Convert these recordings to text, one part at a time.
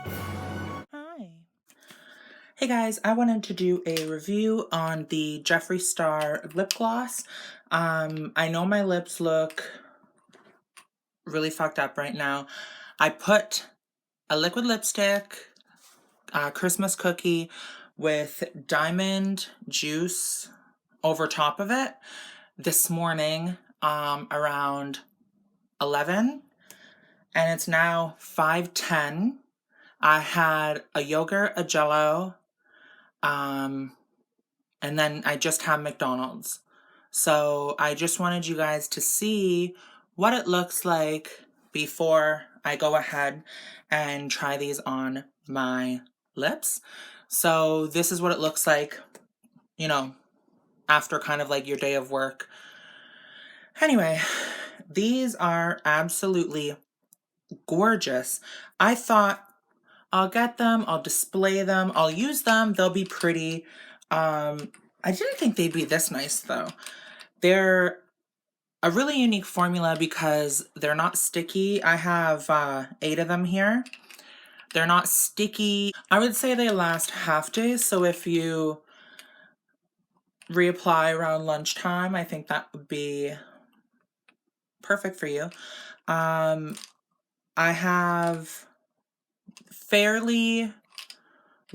Hi. Hey guys, I wanted to do a review on the Jeffree Star lip gloss. I know my lips look really fucked up right now. I put a liquid lipstick, Christmas cookie with diamond juice over top of it this morning around 11, and it's now 5:10. I had a yogurt, a Jello, and then I just have McDonald's. So I just wanted you guys to see what it looks like before I go ahead and try these on my lips. So this is what it looks like, you know, after kind of like your day of work. Anyway, these are absolutely gorgeous. I thought I'll get them, I'll display them, I'll use them, they'll be pretty. I didn't think they'd be this nice though. They're a really unique formula because they're not sticky. I have 8 of them here. They're not sticky. I would say they last half days, so if you reapply around lunchtime, I think that would be perfect for you. I have fairly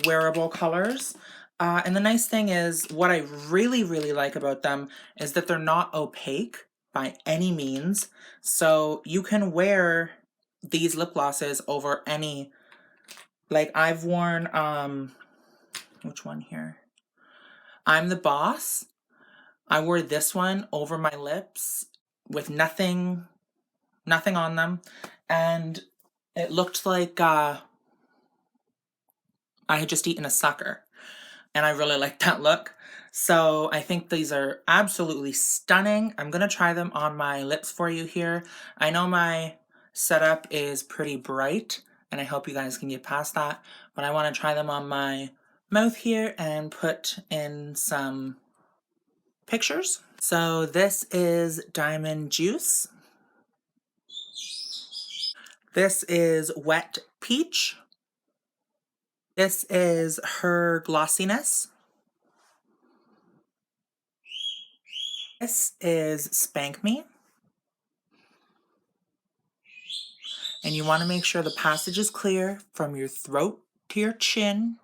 wearable colors. And the nice thing is, what I really, really like about them is that they're not opaque by any means. So you can wear these lip glosses over any, like I've worn, which one here? I'm the Boss. I wore this one over my lips with nothing on them. And it looked like I had just eaten a sucker. And I really like that look. So I think these are absolutely stunning. I'm going to try them on my lips for you here. I know my setup is pretty bright, and I hope you guys can get past that, but I want to try them on my mouth here and put in some pictures. So this is Diamond Juice. This is Wet Peach. This is her Glossiness. This is Spank Me. And you want to make sure the passage is clear from your throat to your chin.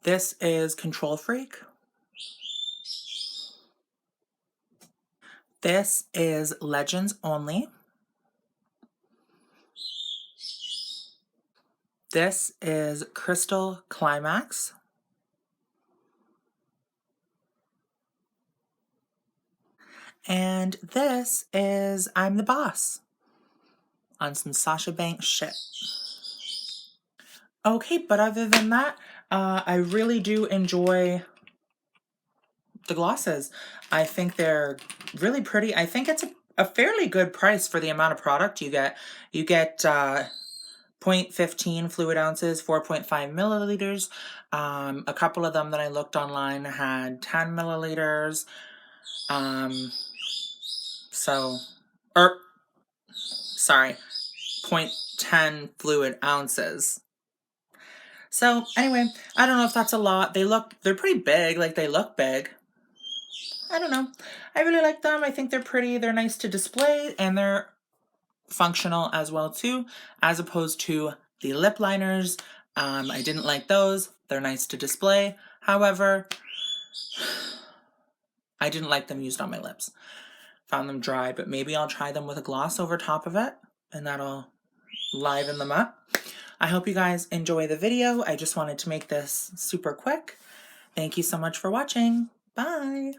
This is Control Freak. This is Legends Only. This is Crystal Climax. And this is I'm the Boss on some Sasha Banks shit. Okay, but other than that, I really do enjoy the glosses. I think they're really pretty. I think it's a fairly good price for the amount of product you get. You get 0.15 fluid ounces, 4.5 milliliters. A couple of them that I looked online had 10 milliliters. Sorry, 0.10 fluid ounces. So anyway, I don't know if that's a lot. They're pretty big, like they look big. I don't know. I really like them. I think they're pretty. They're nice to display, and they're functional as well too, as opposed to the lip liners. I didn't like those. They're nice to display. However, I didn't like them used on my lips. Found them dry, but maybe I'll try them with a gloss over top of it, and that'll liven them up. I hope you guys enjoy the video. I just wanted to make this super quick. Thank you so much for watching. Bye!